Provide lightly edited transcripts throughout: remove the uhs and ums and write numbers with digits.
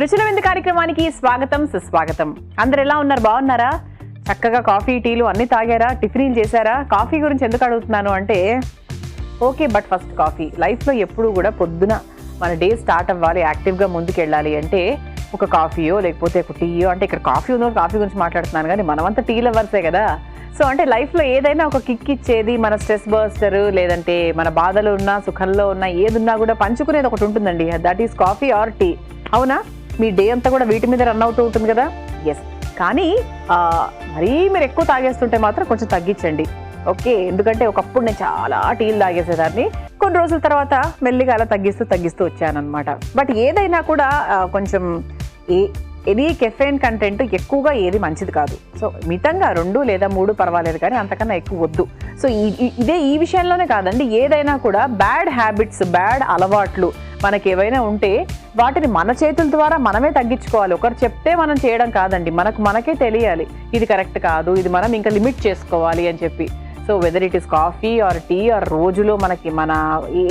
రుచుల విందు కార్యక్రమానికి స్వాగతం సుస్వాగతం. అందరు ఎలా ఉన్నారు? బాగున్నారా? చక్కగా కాఫీ టీలు అన్ని తాగారా? టిఫిన్లు చేశారా? కాఫీ గురించి ఎందుకు అడుగుతున్నాను అంటే ఓకే, బట్ ఫస్ట్ కాఫీ. లైఫ్లో ఎప్పుడు కూడా పొద్దున మన డే స్టార్ట్ అవ్వాలి, యాక్టివ్గా ముందుకు వెళ్ళాలి అంటే ఒక కాఫీయో లేకపోతే ఒక టీయో, అంటే ఇక్కడ కాఫీ ఉందో కాఫీ గురించి మాట్లాడుతున్నాను కానీ మనమంతా టీ లవర్సే కదా. సో అంటే లైఫ్లో ఏదైనా ఒక కిక్ ఇచ్చేది, మన స్ట్రెస్ బర్స్టర్, లేదంటే మన బాధలు ఉన్నా సుఖంలో ఉన్నా ఏదున్నా కూడా పంచుకునేది ఒకటి ఉంటుందండి. That is coffee or tea. అవునా? మీ డే అంతా కూడా వీటి మీద రన్ అవుతూ ఉంటుంది కదా. ఎస్, కానీ మరీ మీరు ఎక్కువ తాగేస్తుంటే మాత్రం కొంచెం తగ్గించండి. ఓకే, ఎందుకంటే ఒకప్పుడు నేను చాలా టీలు తాగేసేదాన్ని. కొన్ని రోజుల తర్వాత మెల్లిగా అలా తగ్గిస్తూ వచ్చానమాట. బట్ ఏదైనా కూడా కొంచెం ఎనీ కెఫెయిన్ కంటెంట్ ఎక్కువగా ఏది మంచిది కాదు. సో మితంగా 2 లేదా 3 పర్వాలేదు, కానీ అంతకన్నా ఎక్కువ వద్దు. సో ఈ విషయంలోనే కాదండి, ఏదైనా కూడా బ్యాడ్ హ్యాబిట్స్, బ్యాడ్ అలవాట్లు మనకి ఏవైనా ఉంటే వాటిని మన చేతుల ద్వారా మనమే తగ్గించుకోవాలి. ఒకరు చెప్తే మనం చేయడం కాదండి, మనకే తెలియాలి ఇది కరెక్ట్ కాదు, ఇది మనం ఇంకా లిమిట్ చేసుకోవాలి అని చెప్పి. So whether it is coffee or tea or రోజులో మనకి మన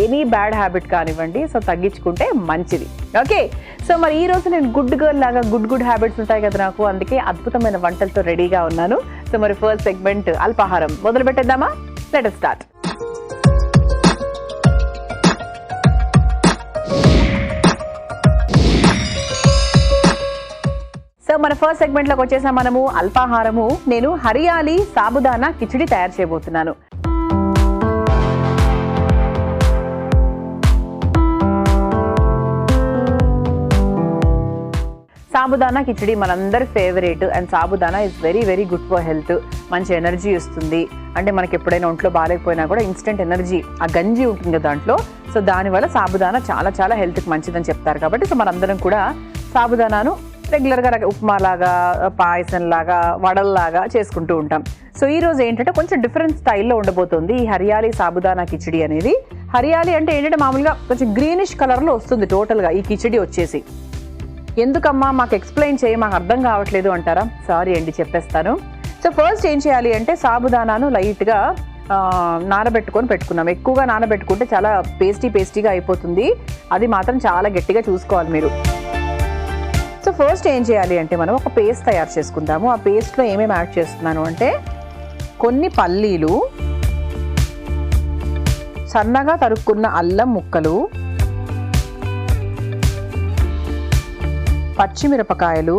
ఎనీ బ్యాడ్ హ్యాబిట్ కానివ్వండి, సో తగ్గించుకుంటే మంచిది. ఓకే, సో మరి ఈ రోజు నేను గుడ్ గర్ల్ లాగా గుడ్ హ్యాబిట్స్ ఉంటాయి కదా నాకు, అందుకే అద్భుతమైన వంటలతో రెడీగా ఉన్నాను. సో మరి ఫస్ట్ సెగ్మెంట్ అల్పాహారం మొదలు పెట్టేద్దామా? Let us start. సో మన ఫస్ట్ సెగ్మెంట్ లోకి వచ్చేసాం మనము. అల్పాహారము. నేను హరియాలి సాబుదానా కిచిడి తయారు చేయబోతున్నాను. సాబుదానా కిచిడి మనందరి favourite, and sabudana is very very good for health. మంచి ఎనర్జీ ఇస్తుంది. అంటే మనకి ఎప్పుడైనా ఒంట్లో బాగాలేకపోయినా కూడా ఇన్స్టెంట్ ఎనర్జీ, ఆ గంజి ఉంటుంది కదా దాంట్లో. సో దానివల్ల సాబుదానా చాలా చాలా హెల్త్కి మంచిదని చెప్తారు. కాబట్టి సో మనందరం కూడా సాబుదానాను రెగ్యులర్గా ఉప్మా లాగా, పాయసం లాగా, వడల్లాగా చేసుకుంటూ ఉంటాం. సో ఈ రోజు ఏంటంటే కొంచెం డిఫరెంట్ స్టైల్లో ఉండబోతుంది ఈ హరియాలి సాబుదానా కిచిడి అనేది. హరియాలి అంటే ఏంటంటే మామూలుగా కొంచెం గ్రీనిష్ కలర్లో వస్తుంది టోటల్గా ఈ కిచిడి వచ్చేసి. ఎందుకమ్మా మాకు ఎక్స్ప్లెయిన్ చేయి, మాకు అర్థం కావట్లేదు అంటారా? సారీ అండి, చెప్పేస్తాను. సో ఫస్ట్ ఏం చేయాలి అంటే సాబుదానాను లైట్గా నానబెట్టుకొని పెట్టుకున్నాం. ఎక్కువగా నానబెట్టుకుంటే చాలా పేస్టీగా అయిపోతుంది. అది మాత్రం చాలా గట్టిగా చూసుకోవాలి మీరు. సో ఫస్ట్ ఏం చేయాలి అంటే మనం ఒక పేస్ట్ తయారు చేసుకుందాము. ఆ పేస్ట్లో ఏమేమి యాడ్ చేస్తున్నాను అంటే కొన్ని పల్లీలు, సన్నగా తరుక్కున్న అల్లం ముక్కలు, పచ్చిమిరపకాయలు,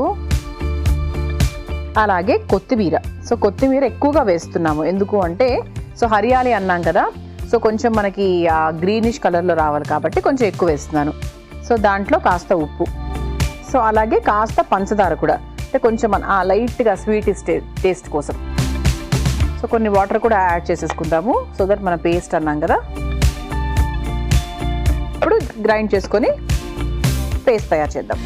అలాగే కొత్తిమీర. సో కొత్తిమీర ఎక్కువగా వేస్తున్నాము. ఎందుకు అంటే సో హరియాలి అన్నాం కదా, సో కొంచెం మనకి ఆ గ్రీనిష్ కలర్లో రావాలి కాబట్టి కొంచెం ఎక్కువ వేస్తున్నాను. సో దాంట్లో కాస్త ఉప్పు, సో అలాగే కాస్త పంచదార కూడా, అంటే కొంచెం లైట్గా స్వీట్ టేస్ట్ కోసం. సో కొన్ని వాటర్ కూడా యాడ్ చేసేసుకుందాము. సో దట్ మన పేస్ట్ అన్నాం కదా, ఇప్పుడు గ్రైండ్ చేసుకొని పేస్ట్ తయారు చేద్దాం.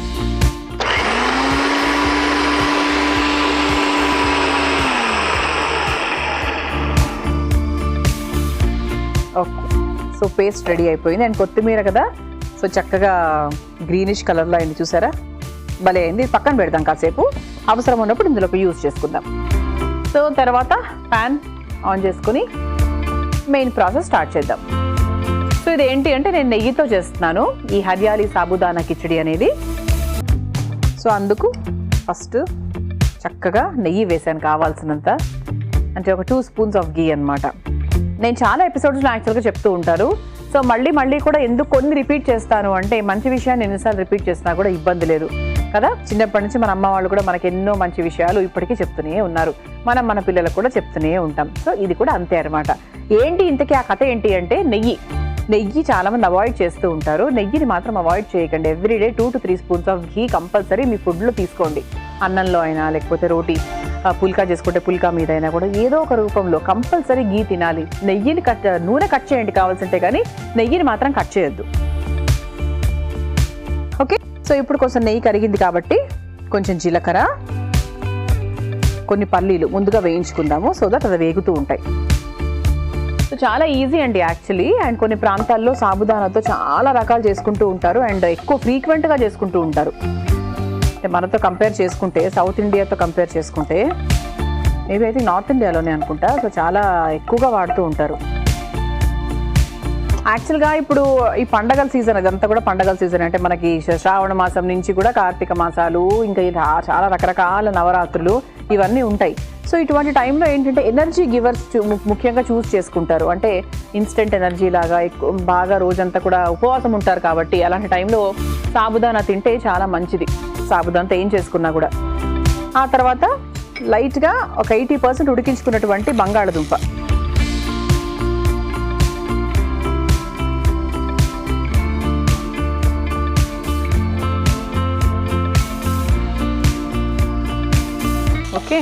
ఓకే, సో పేస్ట్ రెడీ అయిపోయింది. అండ్ కొత్తిమీర కదా, సో చక్కగా గ్రీనిష్ కలర్లో అయింది, చూసారా? భలే అయింది. పక్కన పెడదాం కాసేపు, అవసరం ఉన్నప్పుడు ఇందులోకి యూజ్ చేసుకుందాం. సో తర్వాత ప్యాన్ ఆన్ చేసుకొని మెయిన్ ప్రాసెస్ స్టార్ట్ చేద్దాం. సో ఇది ఏంటి అంటే నేను నెయ్యితో చేస్తున్నాను ఈ హరియాలి సాబుదానా కిచిడి అనేది. సో అందుకు ఫస్ట్ చక్కగా నెయ్యి వేసాను కావాల్సినంత, అంటే ఒక 2 స్పూన్స్ ఆఫ్ గీ అనమాట. నేను చాలా ఎపిసోడ్స్లో యాక్చువల్గా చెప్తూ ఉంటారు. సో మళ్ళీ కూడా ఎందుకు కొన్ని రిపీట్ చేస్తాను అంటే మంచి విషయాన్ని ఎన్నిసార్లు రిపీట్ చేసినా కూడా ఇబ్బంది లేదు కదా. చిన్నప్పటి నుంచి మన అమ్మ వాళ్ళు కూడా మనకి ఎన్నో మంచి విషయాలు ఇప్పటికీ చెప్తూనే ఉన్నారు. మనం మన పిల్లలకు కూడా చెప్తూనే ఉంటాం. సో ఇది కూడా అంతే అనమాట. ఏంటి ఇంతకీ ఆ కథ ఏంటి అంటే నెయ్యి చాలా మంది అవాయిడ్ చేస్తూ ఉంటారు. నెయ్యిని మాత్రం అవాయిడ్ చేయకండి. Everyday 2 to 3 spoons of ghee compulsory మీ ఫుడ్లో తీసుకోండి. అన్నంలో అయినా, లేకపోతే రోటీ పుల్కా చేసుకుంటే పుల్కా మీద అయినా కూడా ఏదో ఒక రూపంలో కంపల్సరీ ఘీ తినాలి. నెయ్యిని నూనె కట్ చేయండి కావాల్సింటే, కానీ నెయ్యిని మాత్రం కట్ చేయొద్దు. ఓకే, సో ఇప్పుడు కొంచెం నెయ్యి కరిగింది కాబట్టి కొంచెం జీలకర్ర, కొన్ని పల్లీలు ముందుగా వేయించుకుందాము. సో దట్ అది వేగుతూ ఉంటాయి. సో చాలా ఈజీ అండి యాక్చువల్లీ. అండ్ కొన్ని ప్రాంతాల్లో సాబుదానాతో చాలా రకాలు చేసుకుంటూ ఉంటారు, అండ్ ఎక్కువ ఫ్రీక్వెంట్గా చేసుకుంటూ ఉంటారు. అంటే మనతో కంపేర్ చేసుకుంటే, సౌత్ ఇండియాతో కంపేర్ చేసుకుంటే, మేబీ అయితే నార్త్ ఇండియాలోనే అనుకుంటా, సో చాలా ఎక్కువగా వాడుతూ ఉంటారు. యాక్చువల్గా ఇప్పుడు ఈ పండగల సీజన్, అదంతా కూడా పండగల సీజన్. అంటే మనకి శ్రావణ మాసం నుంచి కూడా కార్తీక మాసాలు, ఇంకా ఇలా చాలా రకరకాల నవరాత్రులు ఇవన్నీ ఉంటాయి. సో ఇటువంటి టైంలో ఏంటంటే ఎనర్జీ గివర్స్ ముఖ్యంగా చూస్ చేసుకుంటారు. అంటే ఇన్స్టెంట్ ఎనర్జీ లాగా బాగా రోజంతా కూడా ఉపవాసం ఉంటారు కాబట్టి అలాంటి టైంలో సాబుదానా తింటే చాలా మంచిది. సాబుదానాతో ఏం చేసుకున్నా కూడా. ఆ తర్వాత లైట్గా ఒక 80% ఉడికించుకున్నటువంటి బంగాళదుంప, ఓకే.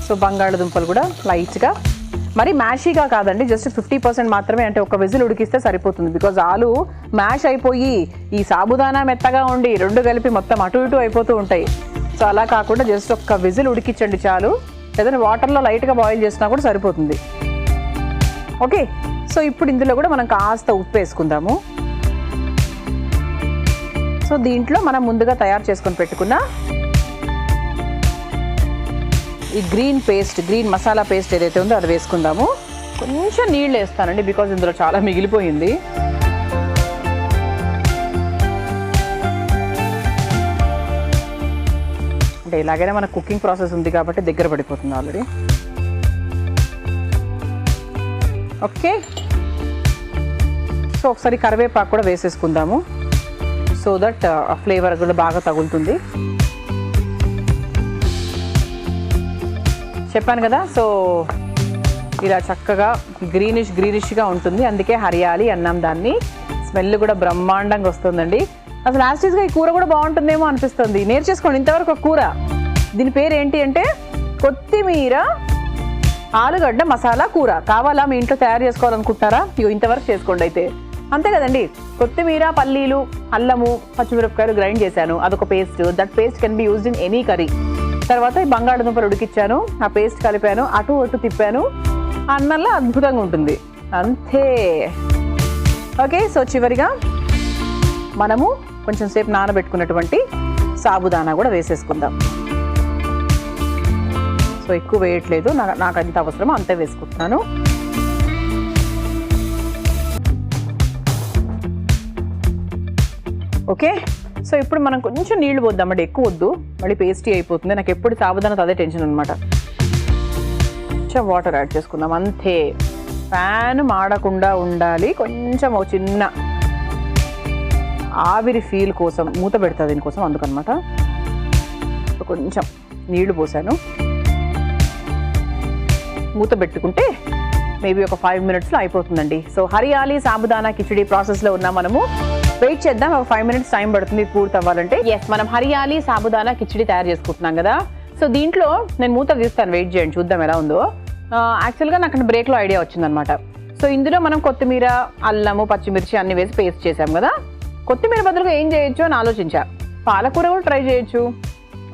సో బంగాళదుంపలు కూడా లైట్గా, మరి మ్యాషీగా కాదండి, జస్ట్ 50% మాత్రమే. అంటే ఒక విజిల్ ఉడికిస్తే సరిపోతుంది. బికాజ్ ఆలు మ్యాష్ అయిపోయి ఈ సాబుదానా మెత్తగా ఉండి రెండు కలిపి మొత్తం అటు ఇటు అయిపోతూ ఉంటాయి. సో అలా కాకుండా జస్ట్ ఒక్క విజిల్ ఉడికించండి చాలు. ఏదైనా వాటర్లో లైట్గా బాయిల్ చేసినా కూడా సరిపోతుంది. ఓకే. సో ఇప్పుడు ఇందులో కూడా మనం కాస్త ఉప్పు వేసుకుందాము. సో దీంట్లో మనం ముందుగా తయారు చేసుకొని పెట్టుకున్న ఈ గ్రీన్ మసాలా పేస్ట్ ఏదైతే ఉందో అది వేసుకుందాము. కొంచెం నీళ్ళు వేస్తానండి, బికాజ్ ఇందులో చాలా మిగిలిపోయింది. అంటే ఇలాగైనా మన కుకింగ్ ప్రాసెస్ ఉంది కాబట్టి దగ్గర పడిపోతుంది ఆల్రెడీ. ఓకే. సో ఒకసారి కరివేపాకు కూడా వేసేసుకుందాము, సో దట్ ఆ ఫ్లేవర్ కూడా బాగా తగులుతుంది. చెప్పాను కదా, సో ఇలా చక్కగా గ్రీనిష్గా ఉంటుంది. అందుకే హరియాలి అన్నాం దాన్ని. స్మెల్ కూడా బ్రహ్మాండంగా వస్తుందండి. అసలు యాస్టీస్గా ఈ కూర కూడా బాగుంటుందేమో అనిపిస్తుంది. నేర్చేసుకోండి ఇంతవరకు ఒక కూర. దీని పేరు ఏంటి అంటే కొత్తిమీర ఆలుగడ్డ మసాలా కూర. కావాలా మీ ఇంట్లో తయారు చేసుకోవాలనుకుంటారా? ఇగో ఇంతవరకు చేసుకోండి అయితే. అంతే కదండి. కొత్తిమీర, పల్లీలు, అల్లము, పచ్చిమిరపకాయలు గ్రైండ్ చేశాను, అదొక paste. That paste can be used in any curry. తర్వాత ఈ బంగాళదుంపలు ఉడికిచ్చాను, ఆ పేస్ట్ కలిపాను, అటు అటు తిప్పాను, అన్నంలో అద్భుతంగా ఉంటుంది. అంతే. ఓకే. సో చివరిగా మనము కొంచెం సేపు నానబెట్టుకున్నటువంటి సాబుదానా కూడా వేసేసుకుందాం. సో ఎక్కువ వేయట్లేదు, నాకు ఎంత అవసరమో అంతే వేసుకుంటున్నాను. ఓకే. సో ఇప్పుడు మనం కొంచెం నీళ్లు పోద్దామండి, ఎక్కువ వద్దు, మళ్ళీ పేస్టీ అయిపోతుంది. నాకు ఎప్పుడు సాబుదానాతో అదే టెన్షన్ అనమాట. కొంచెం వాటర్ యాడ్ చేసుకుందాం అంతే. ఫ్యాన్ మాడకుండా ఉండాలి. కొంచెం ఒక చిన్న ఆవిరి ఫీల్ కోసం మూత పెడతా దీనికోసం, అందుకనమాట. కొంచెం నీళ్లు పోసాను. మూత పెట్టుకుంటే మేబీ ఒక 5 minutesలో అయిపోతుందండి. సో హరియాలి సాబుదానా కిచిడి ప్రాసెస్లో ఉన్నాం మనము. వెయిట్ చేద్దాం, ఒక 5 minutes టైం పడుతుంది పూర్తి అవ్వాలంటే. ఎస్, మనం హరియాలి సాబుదానా కిచిడి తయారు చేసుకుంటున్నాం కదా. సో దీంట్లో నేను మూత తీస్తాను, వెయిట్ చేయండి, చూద్దాం ఎలా ఉందో. యాక్చువల్గా నాకు బ్రేక్లో ఐడియా వచ్చిందనమాట. సో ఇందులో మనం కొత్తిమీర, అల్లము, పచ్చిమిర్చి అన్ని వేసి పేస్ట్ చేసాం కదా. కొత్తిమీర బదులుగా ఏం చేయొచ్చు అని ఆలోచించా. పాలకూర కూడా ట్రై చేయొచ్చు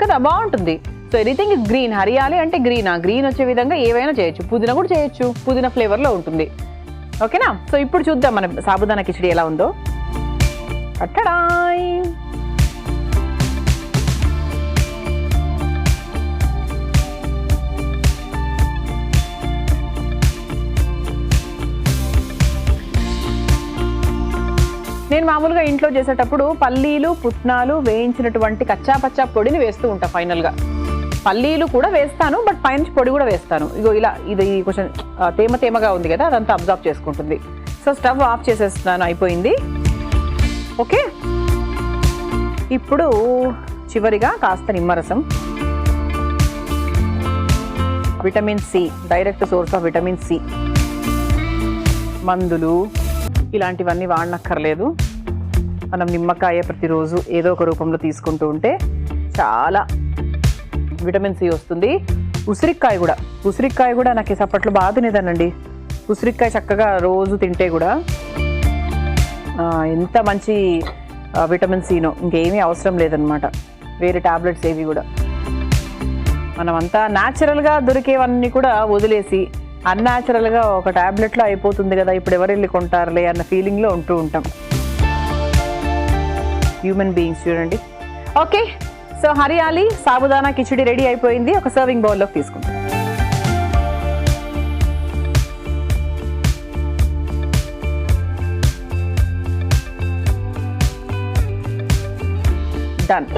కదా, బాగుంటుంది. So anything is green. Hariyali అంటే గ్రీన్ వచ్చే విధంగా ఏవైనా చేయొచ్చు. పుదీనా కూడా చేయొచ్చు, పుదీనా ఫ్లేవర్లో ఉంటుంది. ఓకేనా. సో ఇప్పుడు చూద్దాం మన సాబుదానా కిచిడి ఎలా ఉందో. అట్టడాయ్. నేను మామూలుగా ఇంట్లో చేసేటప్పుడు పల్లీలు, పుట్నాలు వేయించినటువంటి కచ్చా పచ్చా పొడిని వేస్తూ ఉంటా. ఫైనల్గా పల్లీలు కూడా వేస్తాను, బట్ పైనుంచి పొడి కూడా వేస్తాను. ఇగో ఇలా ఇది కొంచెం తేమగా ఉంది కదా, అదంతా అబ్జర్వ్ చేసుకుంటుంది. సో స్టవ్ ఆఫ్ చేసేస్తున్నాను, అయిపోయింది. ఓకే. ఇప్పుడు చివరిగా కాస్త నిమ్మరసం. Vitamin C, direct source of vitamin C. మందులు ఇలాంటివన్నీ వాడనక్కర్లేదు. మనం నిమ్మకాయ ప్రతిరోజు ఏదో ఒక రూపంలో తీసుకుంటూ ఉంటే చాలా విటమిన్ సి వస్తుంది. ఉసిరికాయ కూడా నాకు అప్పట్లో బాగా తినేదానండి. ఉసిరికాయ చక్కగా రోజు తింటే కూడా ఎంత మంచి విటమిన్ సినో, ఇంకేమీ అవసరం లేదనమాట వేరే టాబ్లెట్స్ ఏవి కూడా. మనమంతా న్యాచురల్గా దొరికేవన్నీ కూడా వదిలేసి అన్యాచురల్గా ఒక టాబ్లెట్లో అయిపోతుంది కదా, ఇప్పుడు ఎవరు వెళ్ళి కొంటారులే అన్న ఫీలింగ్లో ఉంటూ ఉంటాం. హ్యూమన్ బీయింగ్స్ చూడండి. Okay. So Hariyali sabudana khichdi ready అయిపోయింది. ఒక సర్వింగ్ బౌల్లోకి తీసుకుంటాం. Done.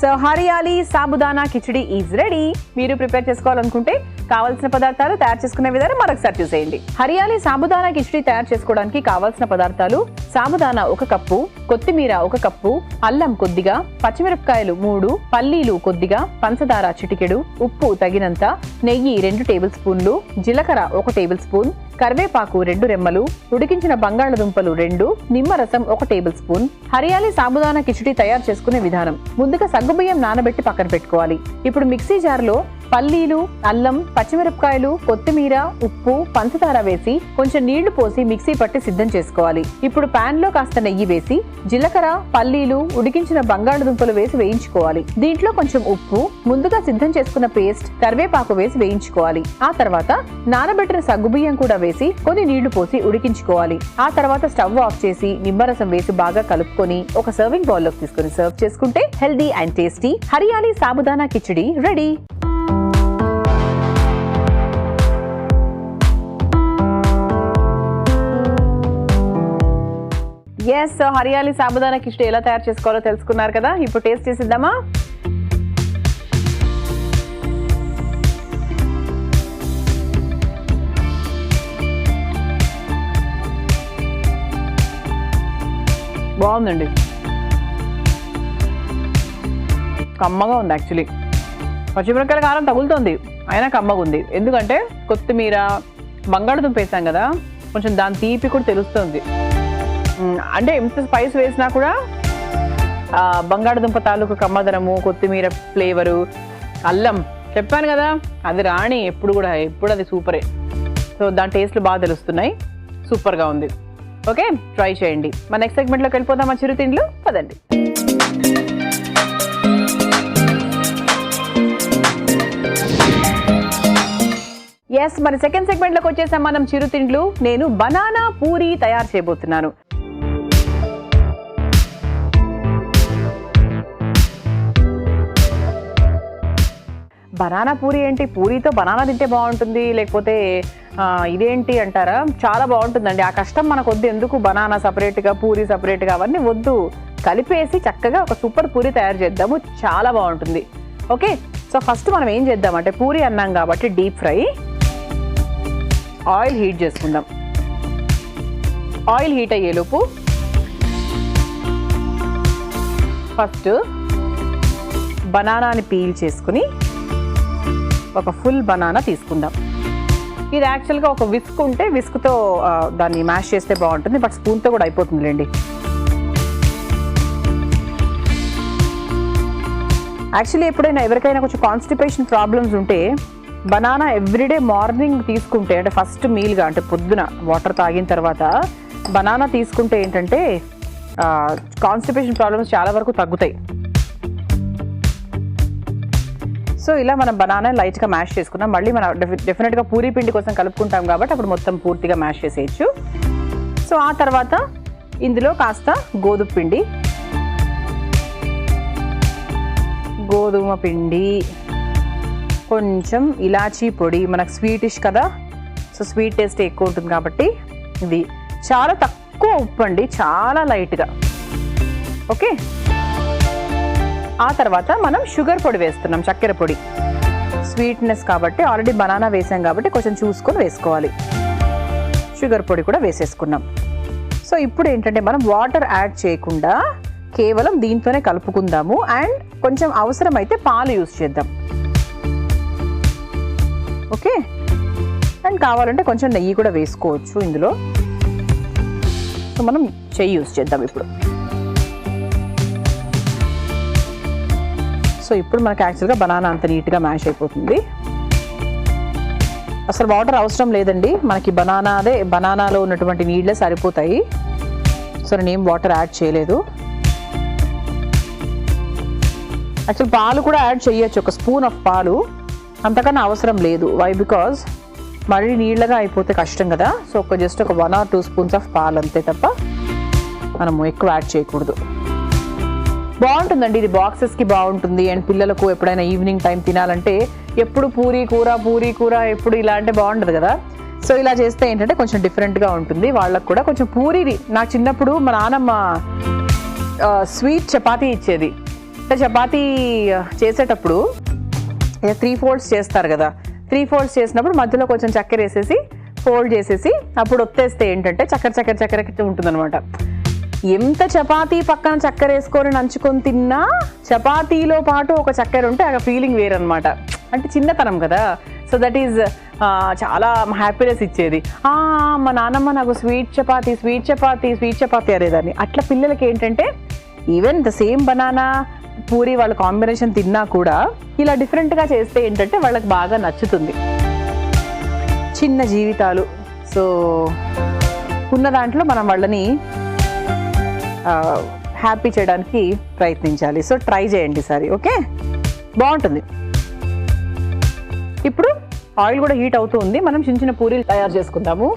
So Hariyali sabudana khichdi is ready. మీరు ప్రిపేర్ చేసుకోవాలనుకుంటే కావాల్సిన పదార్థాలు తయారు చేసుకునే విధానం మరొకసారి చూసేయండి. హరియాలి సాబుదానా కిచిడి తయారు చేసుకోవడానికి కావాల్సిన పదార్థాలు: సాబుదానా 1 కప్పు, కొత్తిమీర 1 కప్పు, అల్లం కొద్దిగా, పచ్చిమిరపకాయలు 3, పల్లీలు కొద్దిగా, పంచదార చిటికెడు, ఉప్పు తగినంత, నెయ్యి 2 టేబుల్ స్పూన్లు, జీలకర్ర 1 టేబుల్ స్పూన్, కరివేపాకు 2 రెమ్మలు, ఉడికించిన బంగాళదుంపలు 2, నిమ్మరసం 1 టేబుల్ స్పూన్. హరియాలి సాబుదానా కిచిడి తయారు చేసుకునే విధానం: ముందుగా సగ్గుబియ్యం నానబెట్టి పక్కన పెట్టుకోవాలి. ఇప్పుడు మిక్సీ జార్లో పల్లీలు, అల్లం, పచ్చిమిరపకాయలు, కొత్తిమీర, ఉప్పు, పంచదార వేసి కొంచెం నీళ్లు పోసి మిక్సీ పట్టి సిద్ధం చేసుకోవాలి. ఇప్పుడు పాన్ లో కాస్త నెయ్యి వేసి జీలకర్ర, పల్లీలు, ఉడికించిన బంగాళదుంపలు వేసి వేయించుకోవాలి. దీంట్లో కొంచెం ఉప్పు, ముందుగా సిద్ధం చేసుకున్న పేస్ట్, కరివేపాకు వేసి వేయించుకోవాలి. ఆ తర్వాత నానబెట్టిన సగ్గుబియ్యం కూడా వేసి కొన్ని నీళ్లు పోసి ఉడికించుకోవాలి. ఆ తర్వాత స్టవ్ ఆఫ్ చేసి నిమ్మరసం వేసి బాగా కలుపుకొని ఒక సర్వింగ్ బౌల్ లోకి తీసుకొని సర్వ్ చేసుకుంటే healthy and tasty hariyali sabudana khichdi ready. Yes, hariyali sabudana khichdi ఎలా తయారు చేసుకోవాలో తెలుసుకున్నారు కదా. ఇప్పుడు టేస్ట్ చేసిద్దామా? బాగుందండి, కమ్మగా ఉంది. యాక్చువల్లీ పచ్చిమిరపకాయల కారం తగులుతుంది, అయినా కమ్మగా ఉంది. ఎందుకంటే కొత్తిమీర, బంగాళదుంప వేసాం కదా, కొంచెం దాని తీపి కూడా తెలుస్తుంది. అంటే ఎంత స్పైస్ వేసినా కూడా బంగాళదుంప తాలూకు కమ్మదనము, కొత్తిమీర ఫ్లేవరు, అల్లం చెప్పాను కదా అది రాణి ఎప్పుడు కూడా, ఎప్పుడు అది సూపరే. సో దాని టేస్ట్లు బాగా తెలుస్తున్నాయి, సూపర్గా ఉంది. ఓకే, ట్రై చేయండి. మన నెక్స్ట్ సెగ్మెంట్లోకి వెళ్ళిపోదామా? చిరుతిండ్లు పదండి. ఎస్, మన సెకండ్ సెగ్మెంట్లోకి వచ్చేసాం మనం. చిరుతిండ్లు. నేను బనానా పూరి తయారు చేయబోతున్నాను. బనానా పూరి ఏంటి? పూరితో బనానా తింటే బాగుంటుంది, లేకపోతే ఇదేంటి అంటారా? చాలా బాగుంటుందండి. ఆ కష్టం మనకు వద్దు. ఎందుకు బనానా సపరేట్గా, పూరి సపరేట్గా అవన్నీ వద్దు. కలిపేసి చక్కగా ఒక సూపర్ పూరి తయారు చేద్దాము, చాలా బాగుంటుంది. ఓకే, సో ఫస్ట్ మనం ఏం చేద్దామంటే, పూరి అన్నాం కాబట్టి డీప్ ఫ్రై. ఆయిల్ హీట్ చేసుకుందాం. ఆయిల్ హీట్ అయ్యేలోపు ఫస్ట్ బనానాని పీల్ చేసుకుని ఒక ఫుల్ బనానా తీసుకుందాం. ఇది యాక్చువల్గా ఒక విస్క్ ఉంటే విస్క్తో దాన్ని మ్యాష్ చేస్తే బాగుంటుంది, బట్ స్పూన్తో కూడా అయిపోతుందిలేండి. యాక్చువల్లీ ఎప్పుడైనా ఎవరికైనా కొంచెం కాన్స్టిపేషన్ ప్రాబ్లమ్స్ ఉంటే బనానా ఎవ్రీడే మార్నింగ్ తీసుకుంటే, అంటే ఫస్ట్ మీల్గా, అంటే పొద్దున వాటర్ తాగిన తర్వాత బనానా తీసుకుంటే ఏంటంటే కాన్స్టిపేషన్ ప్రాబ్లమ్స్ చాలా వరకు తగ్గుతాయి. సో ఇలా మనం బనానా లైట్గా మ్యాష్ చేసుకున్నాం. మళ్ళీ మనం డెఫినెట్గా పూరీ పిండి కోసం కలుపుకుంటాం కాబట్టి అప్పుడు మొత్తం పూర్తిగా మ్యాష్ చేసేయచ్చు. సో ఆ తర్వాత ఇందులో కాస్త గోధుమ పిండి, కొంచెం ఇలాచీ పొడి. మనకు స్వీటిష్ కదా, సో స్వీట్ టేస్ట్ ఎక్కువ ఉంటుంది కాబట్టి ఇది చాలా తక్కువ ఉప్పు అండి, చాలా లైట్గా. ఓకే, ఆ తర్వాత మనం షుగర్ పొడి వేస్తున్నాం, చక్కెర పొడి. స్వీట్నెస్ కాబట్టి ఆల్రెడీ బనానా వేసాం కాబట్టి కొంచెం చూసుకొని వేసుకోవాలి. షుగర్ పొడి కూడా వేసేసుకున్నాం. సో ఇప్పుడు ఏంటంటే మనం వాటర్ యాడ్ చేయకుండా కేవలం దీంతోనే కలుపుకుందాము. అండ్ కొంచెం అవసరమైతే పాలు యూస్ చేద్దాం. ఓకే, అండ్ కావాలంటే కొంచెం నెయ్యి కూడా వేసుకోవచ్చు ఇందులో. సో మనం చెయ్యి యూస్ చేద్దాం ఇప్పుడు. సో ఇప్పుడు మనకు యాక్చువల్గా బనానా అంత నీట్గా మ్యాష్ అయిపోతుంది. అసలు వాటర్ అవసరం లేదండి మనకి. బనానాలో ఉన్నటువంటి నీళ్ళే సరిపోతాయి. సో నేనేం వాటర్ యాడ్ చేయలేదు. యాక్చువల్ పాలు కూడా యాడ్ చేయొచ్చు, ఒక స్పూన్ ఆఫ్ పాలు, అంతకన్నా అవసరం లేదు. వై? బికాజ్ మళ్ళీ నీళ్ళగా అయిపోతే కష్టం కదా. సో జస్ట్ ఒక 1 or 2 స్పూన్స్ ఆఫ్ పాలు అంతే తప్ప మనము ఎక్కువ యాడ్ చేయకూడదు. బాగుంటుందండి ఇది, బాక్సెస్కి బాగుంటుంది. అండ్ పిల్లలకు ఎప్పుడైనా ఈవినింగ్ టైం తినాలంటే ఎప్పుడు పూరీ కూర ఎప్పుడు ఇలా అంటే బాగుంటుంది కదా. సో ఇలా చేస్తే ఏంటంటే కొంచెం డిఫరెంట్గా ఉంటుంది. వాళ్ళకు కూడా కొంచెం పూరి. నాకు చిన్నప్పుడు మా నాన్నమ్మ స్వీట్ చపాతీ ఇచ్చేది. చపాతీ చేసేటప్పుడు 3 folds చేస్తారు కదా, 3 folds చేసినప్పుడు మధ్యలో కొంచెం చక్కెర వేసేసి ఫోల్డ్ చేసేసి అప్పుడు ఒత్తేస్తే ఏంటంటే చక్కెర ఉంటుందన్నమాట. ఎంత చపాతీ పక్కన చక్కెర వేసుకొని నంచుకొని తిన్నా చపాతీలో పాటు ఒక చక్కెర ఉంటే ఆ ఫీలింగ్ వేరనమాట. అంటే చిన్నతనం కదా, సో దట్ ఈజ్ చాలా హ్యాపీనెస్ ఇచ్చేది. మా నాన్నమ్మ నాకు స్వీట్ చపాతీ అనేదాన్ని. అట్లా పిల్లలకి ఏంటంటే even the same banana puri వాళ్ళ కాంబినేషన్ తిన్నా కూడా ఇలా డిఫరెంట్గా చేస్తే ఏంటంటే వాళ్ళకి బాగా నచ్చుతుంది. చిన్న జీవితాలు, సో ఉన్న దాంట్లో మనం వాళ్ళని హ్యాపీ చేయడానికి ప్రయత్నించాలి. సో ట్రై చేయండి సారి, ఓకే, బాగుంటుంది. ఇప్పుడు ఆయిల్ కూడా హీట్ అవుతూ ఉంది, మనం చిన్న చిన్న పూరీలు తయారు చేసుకుందాము.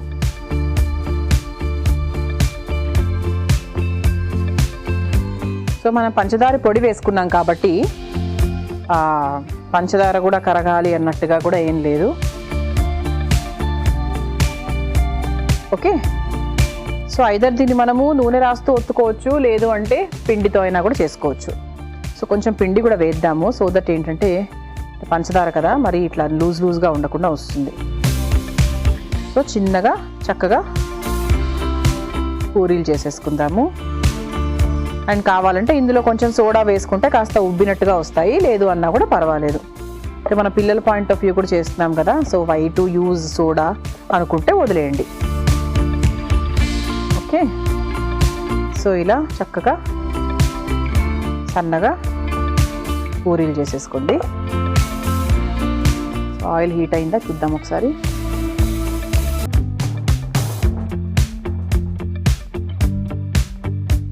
సో మనం పంచదార పొడి వేసుకున్నాం కాబట్టి పంచదార కూడా కరగాలి అన్నట్టుగా కూడా ఏం లేదు. ఓకే, సో ఐదర్ దీన్ని మనము నూనె రాస్తూ ఒత్తుకోవచ్చు, లేదు అంటే పిండితో అయినా కూడా చేసుకోవచ్చు. సో కొంచెం పిండి కూడా వేద్దాము, సో దట్ ఏంటంటే పంచదార కదా మరి ఇట్లా లూజ్గా ఉండకుండా వస్తుంది. సో చిన్నగా చక్కగా పూరీలు చేసేసుకుందాము. అండ్ కావాలంటే ఇందులో కొంచెం సోడా వేసుకుంటే కాస్త ఉబ్బినట్టుగా వస్తాయి, లేదు అన్నా కూడా పర్వాలేదు. అంటే మన పిల్లల పాయింట్ ఆఫ్ వ్యూ కూడా చేస్తున్నాం కదా, so why to use soda అనుకుంటే వదిలేయండి. ఓకే, సో ఇలా చక్కగా సన్నగా పూరీలు చేసేసుకోండి. ఆయిల్ హీట్ అయిందా చూద్దాం ఒకసారి.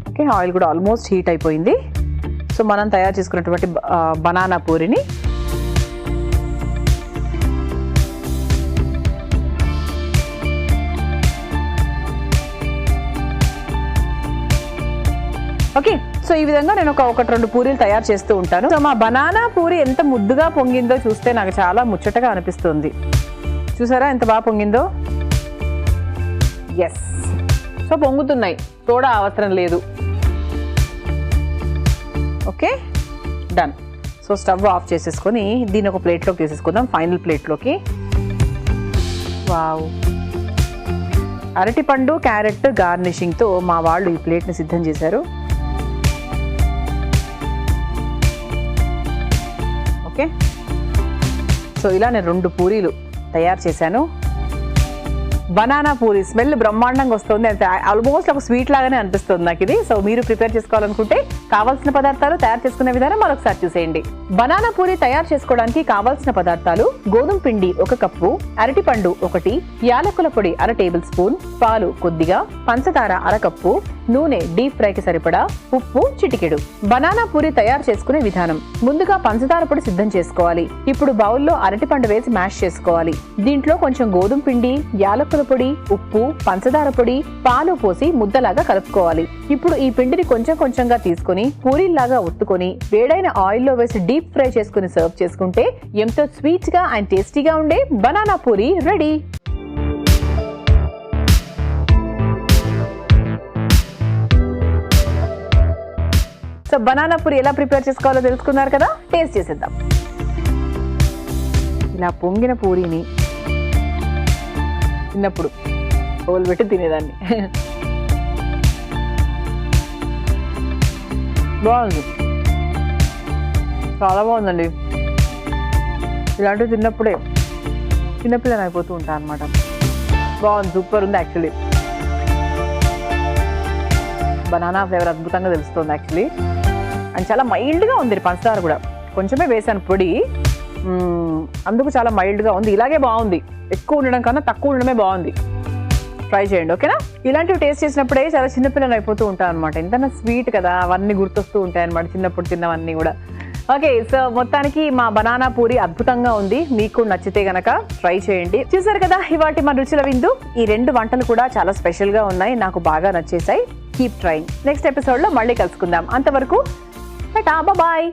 ఓకే, ఆయిల్ కూడా ఆల్మోస్ట్ హీట్ అయిపోయింది. సో మనం తయారు చేసుకున్నటువంటి బనానా పూరిని ఓకే, సో ఈ విధంగా నేను ఒకటి రెండు పూరీలు తయారు చేస్తూ ఉంటాను. సో మా బనానా పూరి ఎంత ముద్దుగా పొంగిందో చూస్తే నాకు చాలా ముచ్చటగా అనిపిస్తుంది. చూసారా ఎంత బాగా పొంగిందో? ఎస్, సో పొంగుతున్నాయి, సోడా అవసరం లేదు. Okay, done. So stove off చేసేసుకొని దీన్ని ఒక ప్లేట్లోకి తీసేసుకుందాం, ఫైనల్ ప్లేట్లోకి. వావ్, అరటిపండు క్యారెట్ గార్నిషింగ్తో మా వాళ్ళు ఈ ప్లేట్ని సిద్ధం చేశారు. ఓకే, సో ఇలా నేను 2 పూరీలు తయారు చేశాను. బనానా పూరి స్మెల్ బ్రహ్మాండంగా వస్తుంది, అంటే ఆల్మోస్ట్ ఒక స్వీట్ లాగానే అనిపిస్తుంది నాకు ఇది. సో మీరు ప్రిపేర్ చేసుకోవాలనుకుంటే కావాల్సిన పదార్థాలు తయారు చేసుకునే విధానం మరొకసారి చూసేయండి. బనానా పూరి తయారు చేసుకోవడానికి కావాల్సిన పదార్థాలు: గోధుమ పిండి 1 కప్పు, అరటిపండు 1, యాలకుల పొడి 1 టేబుల్ స్పూన్, పాలు కొద్దిగా, పంచదార 1 కప్పు, నూనె డీప్ ఫ్రైకి సరిపడా, ఉప్పు చిటికెడు. బనానా పూరి తయారు చేసుకునే విధానం: ముందుగా పంచదార పొడి సిద్ధం చేసుకోవాలి. ఇప్పుడు బౌల్లో అరటిపండు వేసి మ్యాష్ చేసుకోవాలి. దీంట్లో కొంచెం గోధుమ పిండి, యాలకుల పొడి, ఉప్పు, పంచదార పొడి, పాలు పోసి ముద్దలాగా కలుపుకోవాలి. ఇప్పుడు ఈ పిండిని కొంచెం కొంచెంగా తీసుకొని పూరీల్లాగా ఒత్తుకొని వేడైన ఆయిల్లో వేసి డీప్ ఫ్రై చేసుకుని సర్వ్ చేసుకుంటే ఎంతో స్వీట్ గా అండ్ టేస్టీగా ఉండే banana puri ready. So banana puri ఎలా ప్రిపేర్ చేసుకోవాలో తెలుసుకున్నారు కదా, టేస్ట్ చేసేద్దాం. ఇలా పొంగిన పూరీని చిన్నప్పుడు ఓలు పెట్టి తినేదాన్ని. బాగుంది, చాలా బాగుందండి. ఇలాంటివి తిన్నప్పుడే చిన్నపిల్లని అయిపోతూ ఉంటాను అనమాట. బాగుంది, సూపర్ ఉంది. యాక్చువల్లీ బనానా ఫ్లేవర్ అద్భుతంగా తెలుస్తుంది యాక్చువల్లీ. అండ్ చాలా మైల్డ్గా ఉంది, పంచదార కూడా కొంచెమే వేసాను పొడి, అందుకు చాలా మైల్డ్గా ఉంది. ఇలాగే బాగుంది, ఎక్కువ ఉండడం కన్నా తక్కువ ఉండడమే బాగుంది. ట్రై చేయండి, ఓకేనా? ఇలాంటివి టేస్ట్ చేసినప్పుడే చాలా చిన్నపిల్లలు అయిపోతూ ఉంటాను అనమాట. ఎంతైనా స్వీట్ కదా, అవన్నీ గుర్తొస్తూ ఉంటాయి అనమాట, చిన్నప్పుడు తిన్నవన్నీ కూడా. ఓకే, సో మొత్తానికి మా బనానా పూరి అద్భుతంగా ఉంది. మీకు నచ్చితే గనక ట్రై చేయండి. చూసారు కదా ఇవాటి మన రుచుల విందు. ఈ 2 వంటలు కూడా చాలా స్పెషల్గా ఉన్నాయి, నాకు బాగా నచ్చేసాయి. Keep trying. నెక్స్ట్ ఎపిసోడ్లో మళ్ళీ కలుసుకుందాం. అంతవరకు టాటా, బాయ్.